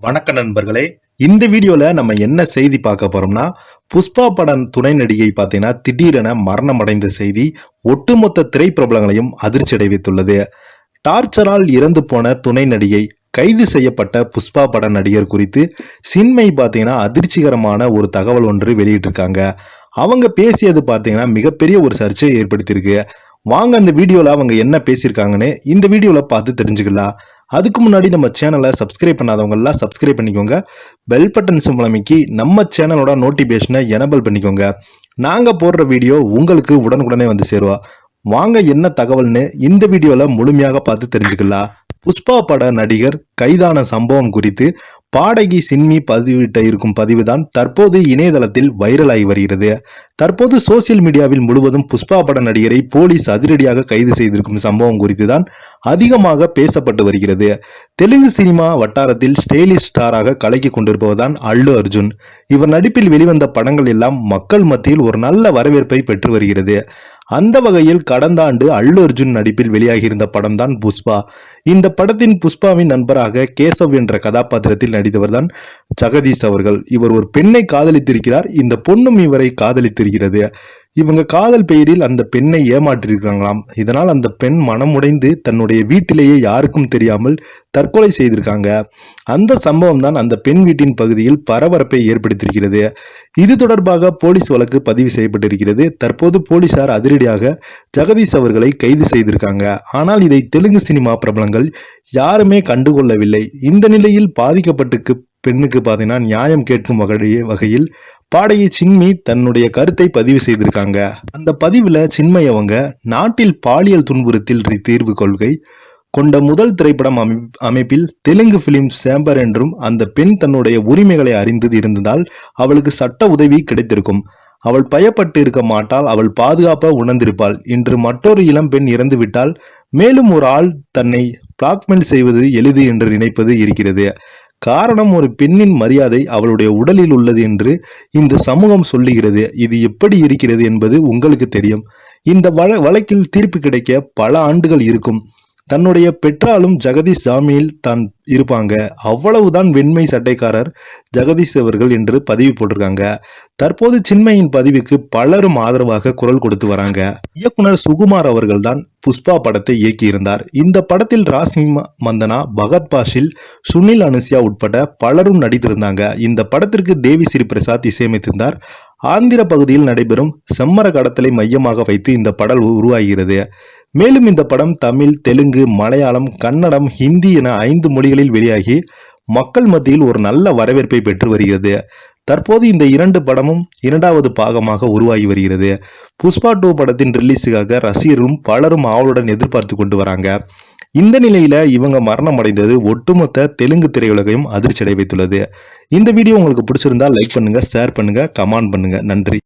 வணக்க நண்பர்களே. இந்த வீடியோல நம்ம என்ன செய்தி பார்க்க போறோம்னா, புஷ்பா படம் துணை நடிகை பார்த்தீங்கன்னா திடீரென மரணம் அடைந்த செய்தி ஒட்டுமொத்த திரைப்பிரபலங்களையும் அதிர்ச்சி அடைவித்துள்ளது. டார்ச்சரால் இறந்து போன துணை நடிகை கைது செய்யப்பட்ட புஷ்பா பட நடிகர் குறித்து சின்மை பார்த்தீங்கன்னா அதிர்ச்சிகரமான ஒரு தகவல் ஒன்று வெளியிட்டிருக்காங்க. அவங்க பேசியது பார்த்தீங்கன்னா மிகப்பெரிய ஒரு சர்ச்சையை ஏற்படுத்தியிருக்கு. வாங்க அந்த வீடியோல அவங்க என்ன பேசியிருக்காங்கன்னு இந்த வீடியோல பார்த்து தெரிஞ்சுக்கலாம். அதுக்கு முன்னாடி நம்ம சேனலை சப்ஸ்கிரைப் பண்ணாதவங்க எல்லாம் சப்ஸ்கிரைப் பண்ணிக்கோங்க. பெல் பட்டன் சிம்பல் அமைக்கி நம்ம சேனலோட நோட்டிபிகேஷனை எனேபிள் பண்ணிக்கோங்க. நாங்க போடுற வீடியோ உங்களுக்கு உடனுக்குடனே வந்து சேருவோம். வாங்க என்ன தகவல்னு இந்த வீடியோல முழுமையாக பார்த்து தெரிஞ்சுக்கலாம். புஷ்பா பட நடிகர் கைதான சம்பவம் குறித்து பாடகி சின்மி பதிவிட்ட இருக்கும் பதிவுதான் தற்போது இணையதளத்தில் வைரலாகி வருகிறது. தற்போது சோசியல் மீடியாவில் முழுவதும் புஷ்பா பட நடிகரை போலீஸ் அதிரடியாக கைது செய்திருக்கும் சம்பவம் குறித்து தான் அதிகமாக பேசப்பட்டு வருகிறது. தெலுங்கு சினிமா வட்டாரத்தில் ஸ்டைலிஷ் ஸ்டாராக கலக்கி கொண்டிருப்பவர்தான் அல்லு அர்ஜுன். இவர் நடிப்பில் வெளிவந்த படங்கள் எல்லாம் மக்கள் மத்தியில் ஒரு நல்ல வரவேற்பை பெற்று வருகிறது. அந்த வகையில் கடந்த ஆண்டு அல்லு அர்ஜுன் நடிப்பில் வெளியாகியிருந்த படம் தான் புஷ்பா. இந்த படத்தின் புஷ்பாவின் நண்பராக கேசவ் என்ற கதாபாத்திரத்தில் நடித்தவர் தான் ஜெகதீஷ் அவர்கள். இவர் ஒரு பெண்ணை காதலித்திருக்கிறார். இந்த பொண்ணும் இவரை காதலித்திருக்கிறது. இவங்க காதல் பெயரில் அந்த பெண்ணை ஏமாற்றிருக்காங்களாம். இதனால் அந்த பெண் மனமுடைந்து தன்னுடைய வீட்டிலேயே யாருக்கும் தெரியாமல் தற்கொலை செய்திருக்காங்க. அந்த சம்பவம் தான் அந்த பெண் வீட்டின் பகுதியில் பரபரப்பை ஏற்படுத்தியிருக்கிறது. இது தொடர்பாக போலீஸ் வழக்கு பதிவு செய்யப்பட்டிருக்கிறது. தற்போது போலீசார் அதிரடியாக ஜெகதீஷ் அவர்களை கைது செய்திருக்காங்க. ஆனால் இதை தெலுங்கு சினிமா பிரபலங்கள் யாருமே கண்டுகொள்ளவில்லை. இந்த நிலையில் பாதிக்கப்பட்டு பெண்ணுக்கு பார்த்தீங்கன்னா நியாயம் கேட்கும் வகையில் பாடகி சின்மி தன்னுடைய கருத்தை பதிவு செய்திருக்காங்க. அந்த பதிவுல சின்மை அவங்க நாட்டில் பாலியல் துன்புறுத்தல் தீர்வு கொள்கை கொண்ட முதல் திரைப்படம் அமைப்பில் தெலுங்கு பிலிம் சேம்பர் என்றும் அந்த பெண் தன்னுடைய உரிமைகளை அறிந்து இருந்ததால் அவளுக்கு சட்ட உதவி கிடைத்திருக்கும். அவள் பயப்பட்டு இருக்க மாட்டாள். அவள் பாதுகாப்பாக உணர்ந்திருப்பாள். இன்று மற்றொரு இளம் பெண் இறந்து விட்டால் மேலும் ஒரு ஆள் தன்னை பிளாக்மெயில் செய்வது எளிது என்று நினைப்பது இருக்கிறது. காரணம், ஒரு பெண்ணின் மரியாதை அவளுடைய உடலில் உள்ளது என்று இந்த சமூகம் சொல்லுகிறது. இது எப்படி இருக்கிறது என்பது உங்களுக்கு தெரியும். இந்த வழக்கில் தீர்ப்பு கிடைக்க பல ஆண்டுகள் இருக்கும். தன்னுடைய பெற்றாலும் ஜெகதீஷ் ஜாமீனில் தான் இருப்பாங்க. அவ்வளவுதான் வெண்மை சட்டைக்காரர் ஜெகதீஷ் அவர்கள் என்று பதிவு போட்டிருக்காங்க. தற்போது சின்மையின் பதிவுக்கு பலரும் ஆதரவாக குரல் கொடுத்து வராங்க. இயக்குனர் சுகுமார் அவர்கள் தான் புஷ்பா படத்தை இயக்கியிருந்தார். இந்த படத்தில் ராசி மந்தனா, பகத் பாஷில், சுனில் அனுசியா உட்பட பலரும் நடித்திருந்தாங்க. இந்த படத்திற்கு தேவி ஸ்ரீ பிரசாத் இசையமைத்திருந்தார். ஆந்திர பகுதியில் நடைபெறும் செம்மர கடத்தலை மையமாக வைத்து இந்த படம் உருவாகிறது. மேலும் இந்த படம் தமிழ், தெலுங்கு, மலையாளம், கன்னடம், ஹிந்தி என 5 மொழிகளில் வெளியாகி மக்கள் மத்தியில் ஒரு நல்ல வரவேற்பை பெற்று வருகிறது. தற்போது இந்த 2 படமும் 2வது பாகமாக உருவாகி வருகிறது. புஷ்பா 2 படத்தின் ரிலீஸுக்காக ரசிகர்களும் பலரும் ஆவலுடன் எதிர்பார்த்து கொண்டு வராங்க. இந்த நிலையில இவங்க மரணம் அடைந்தது ஒட்டுமொத்த தெலுங்கு திரையுலகையும் அதிர்ச்சி அடைய வைத்துள்ளது. இந்த வீடியோ உங்களுக்கு பிடிச்சிருந்தா லைக் பண்ணுங்க, ஷேர் பண்ணுங்க, கமெண்ட் பண்ணுங்க. நன்றி.